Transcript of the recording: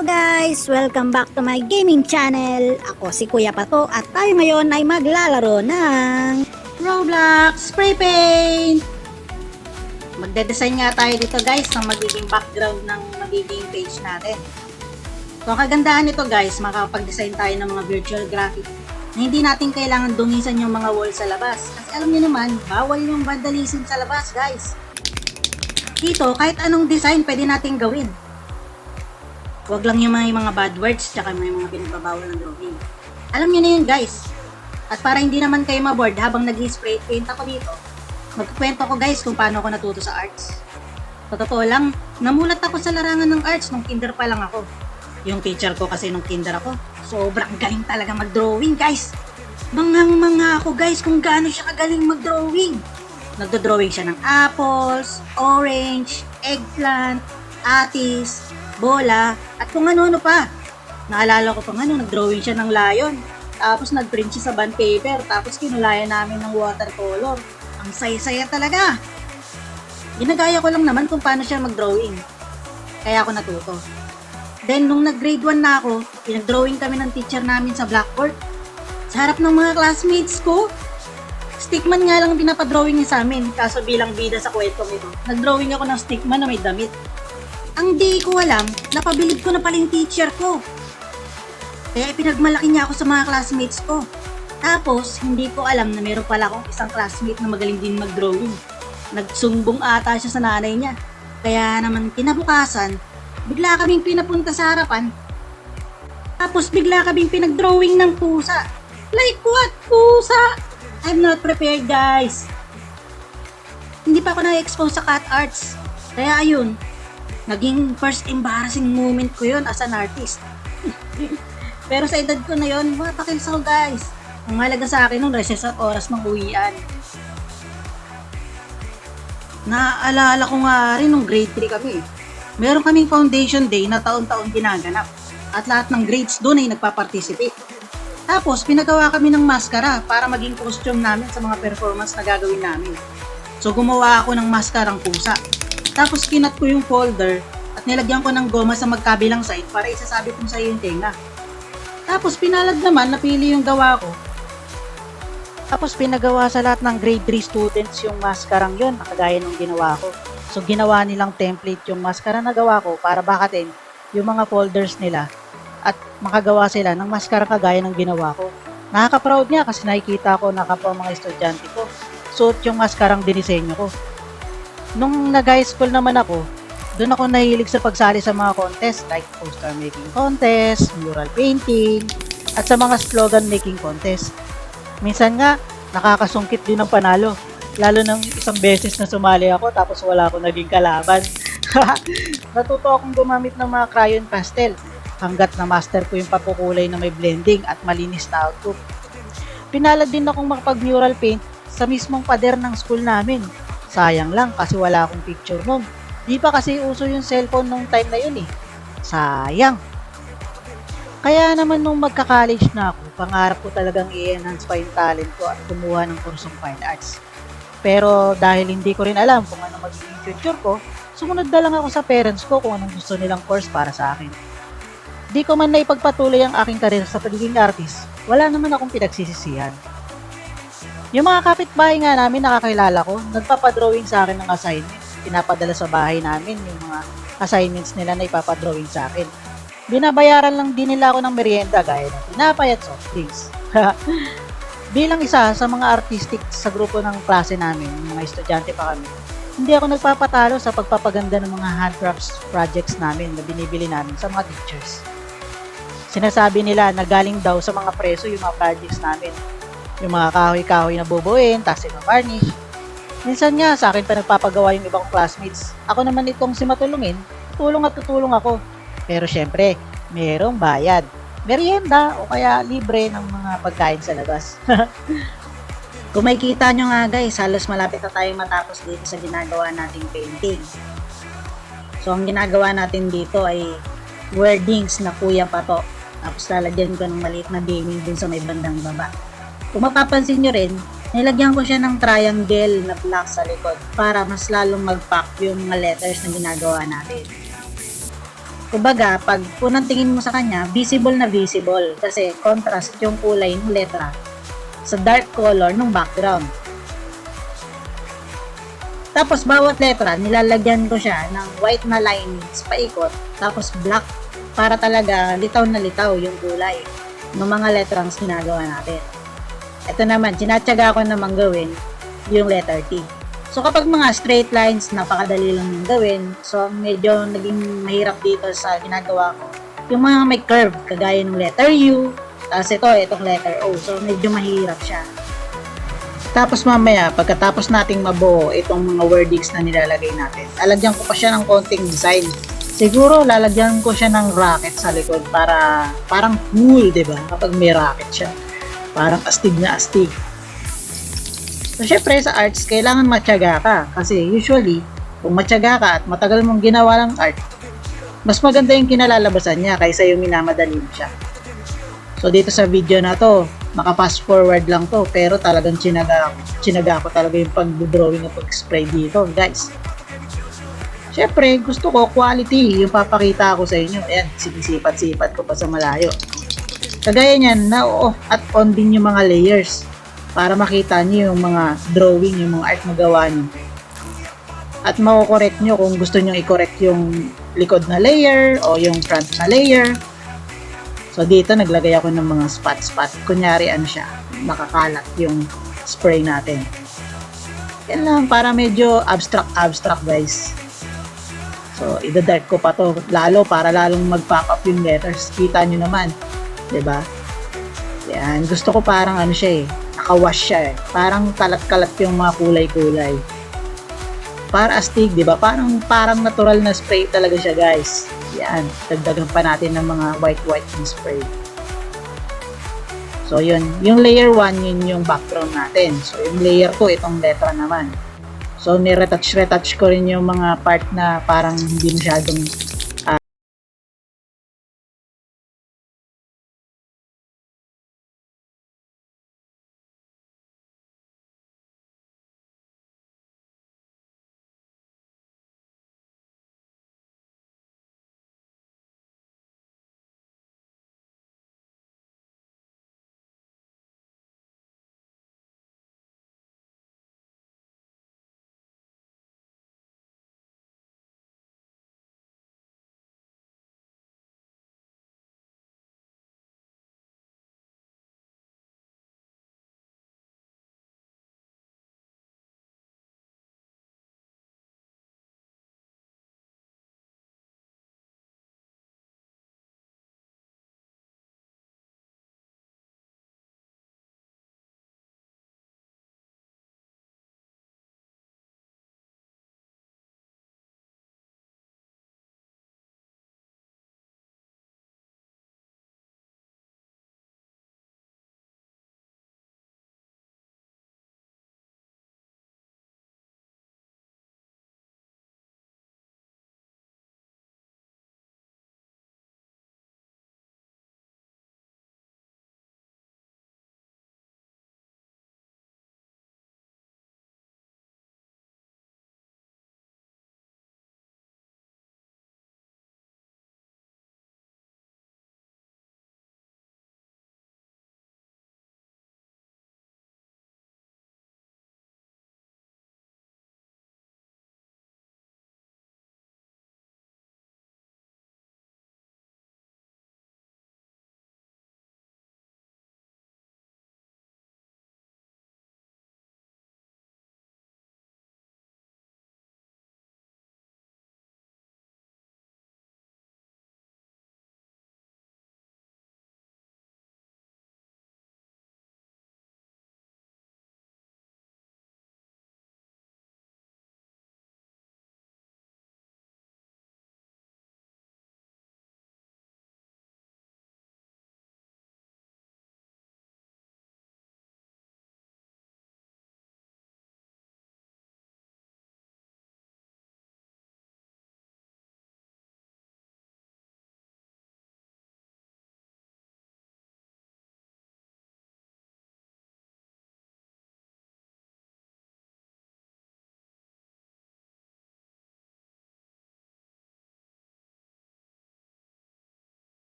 Hello guys! Welcome back to my gaming channel. Ako si Kuya Pato at tayo ngayon ay maglalaro ng Roblox Spray Paint. Magde-design nga tayo dito guys ng magiging background ng magiging page natin. So ang kagandahan nito guys, makakapag-design tayo ng mga virtual graphic na hindi natin kailangan dungisan yung mga wall sa labas. Kasi alam niyo naman, bawal yung vandalism sa labas guys. Dito, kahit anong design pwede natin gawin. Huwag lang yung mga bad words tsaka may mga pinagbabawal ng drawing. Alam nyo na yun guys. At para hindi naman kayo maboard habang nag-spray paint ako dito, magkukwento ko guys kung paano ako natuto sa arts. Sa totoo lang, namulat ako sa larangan ng arts nung kinder pa lang ako. Yung teacher ko kasi nung kinder ako, sobrang galing talaga mag-drawing guys. Manghang-mangha ako guys kung gaano siya kagaling mag-drawing. Nagdo-drawing siya ng apples, orange, eggplant, atis, bola, at kung ano-ano pa. Naalala ko pa nga nag-drawing siya ng lion. Tapos nag-print siya sa bond paper. Tapos kinulayan namin ng watercolor. Ang saya-saya talaga. Ginagaya ko lang naman kung paano siya mag-drawing. Kaya ako natuto. Then, nung nag-grade 1 na ako, pinag-drawing kami ng teacher namin sa blackboard. Sa harap ng mga classmates ko, stickman nga lang pinapadrawing niya sa amin. Kaso bilang bida sa kwentong ito, nag-drawing ako ng stickman na may damit. Ang di ko alam, napabilib ko na pala yung teacher ko. Kaya ipinagmalaki niya ako sa mga classmates ko. Tapos, hindi ko alam na meron pala akong isang classmate na magaling din mag-drawing. Nagsumbong ata siya sa nanay niya. Kaya naman kinabukasan, bigla kaming pinapunta sa harapan. Tapos bigla kaming pinag-drawing ng pusa. Like what? Pusa? I'm not prepared guys. Hindi pa ako na-expose sa cat arts. Kaya ayun, naging first embarrassing moment ko yun as an artist. Pero sa edad ko na yun, pakils ako guys. Ang mahalaga sa akin nung recess at oras ng uwian. Naaalala ko nga rin nung grade 3 kami. Meron kaming foundation day na taon-taon ginaganap. At lahat ng grades doon ay nagpa-participate. Tapos pinagawa kami ng maskara para maging costume namin sa mga performance na gagawin namin. So gumawa ako ng maskarang pusa. Tapos kinat ko yung folder at nilagyan ko ng goma sa magkabilang side para isasabit ko sa yung tenga. Tapos pinalad naman, napili yung gawa ko. Tapos pinagawa sa lahat ng grade 3 students yung maskarang yun, nakagaya ng ginawa ko. So ginawa nilang template yung maskara na gawa ko para bakatin yung mga folders nila at makagawa sila ng maskara kagaya ng ginawa ko. Nakaka-proud niya kasi nakikita ko na kapwa mga estudyante ko suot yung maskarang dinisenyo ko. Nung nag-high school naman ako, doon ako nahilig sa pagsali sa mga contest like poster making contest, mural painting, at sa mga slogan making contest. Minsan nga, nakakasungkit din ng panalo. Lalo nang isang beses na sumali ako tapos wala akong naging kalaban. Natuto akong gumamit ng mga crayon pastel hanggat na master ko yung pagkukulay na may blending at malinis na output. Pinalad din akong makapag-mural paint sa mismong pader ng school namin. Sayang lang kasi wala akong picture nun. Di pa kasi uso yung cellphone nung time na yun eh. Sayang. Kaya naman nung magka-college na ako, pangarap ko talagang i-enhance pa yung talent ko at kumuha ng kursong fine arts. Pero dahil hindi ko rin alam kung ano magiging future ko, sumunod na lang ako sa parents ko kung anong gusto nilang course para sa akin. Di ko man na ipagpatuloy ang aking karir sa pagiging artist, wala naman akong pinagsisisihan. Yung mga kapitbahay nga namin nakakilala ko, nagpapadrawing sa akin ng assignments. Pinapadala sa bahay namin yung mga assignments nila na ipapadrawing sa akin. Binabayaran lang din nila ako ng merienda gaya ng tinapay at soft drinks. Bilang isa sa mga artistic sa grupo ng klase namin, mga estudyante pa kami, hindi ako nagpapatalo sa pagpapaganda ng mga handcrafts projects namin na binibili namin sa mga teachers. Sinasabi nila na galing daw sa mga preso yung mga projects namin. Yung mga kahoy-kahoy na bubuin, tapos i-varnish. Minsan nga, sa akin pa nagpapagawa yung ibang classmates. Ako naman itong si matulungin, tutulong at tutulong ako. Pero syempre, merong bayad. Merienda o kaya libre ng mga pagkain sa labas. Kung makikita nyo nga guys, halos malapit na tayong matapos dito sa ginagawa nating painting. So, ang ginagawa natin dito ay wordings na Kuya Pato. Tapos lalagyan ko ng maliit na dimming dun sa may bandang baba. Kung mapapansin nyo rin, nilagyan ko siya ng triangle na black sa likod para mas lalong mag-pack yung mga letters na ginagawa natin. Kumbaga, pag unang tingin mo sa kanya, visible na visible kasi contrast yung kulay ng letra sa dark color ng background. Tapos, bawat letra, nilalagyan ko siya ng white na linings paikot, tapos black para talaga litaw na litaw yung kulay ng mga letrang ginagawa natin. Ito naman, tinatyaga ko namang gawin yung letter T. So, kapag mga straight lines, napakadali lang yung gawin. So, medyo naging mahirap dito sa ginagawa ko. Yung mga may curve, kagaya ng letter U, tapos itong letter O. So, medyo mahirap siya. Tapos mamaya, pagkatapos nating mabuo itong mga wordings na nilalagay natin, lalagyan ko pa siya ng konting design. Siguro, lalagyan ko siya ng rocket sa likod para parang cool, diba? Kapag may rocket siya. Parang astig na astig. So, syempre, sa arts, kailangan matyaga ka. Kasi usually, kung matyaga ka at matagal mong ginawa ng art, mas maganda yung kinalalabasan niya kaysa yung minamadali mo siya. So, dito sa video na to, maka-fast forward lang to, pero talagang chinaga ko talaga yung pag-drawing at pag-spray dito, guys. Syempre, gusto ko quality yung papakita ko sa inyo. Ayan, sinisipat-sipat ko pa sa malayo. Kagaya niyan, na-off at on din yung mga layers para makita niyo yung mga drawing, yung mga art na gawa niyo. At mako-correct niyo kung gusto niyo i-correct yung likod na layer o yung front na layer. So, dito naglagay ako ng mga spot-spot. Kunyari, ano siya, makakalat yung spray natin. Yan lang, para medyo abstract, guys. So, ida-dark ko pa to lalo para lalong mag-pop up yung letters. Kita nyo naman. 'Di ba? Yan. Gusto ko parang ano siya eh. Naka-wash siya eh. Parang kalat-kalat yung mga kulay-kulay. Para astig, 'di ba? Parang natural na spray talaga siya, guys. Yan. Dagdagan pa natin ng mga white na spray. So, yun. Yung layer 1, yun yung background natin. So, yung layer 2, itong letra naman. So, ni-retouch ko rin yung mga part na parang hindi masyadong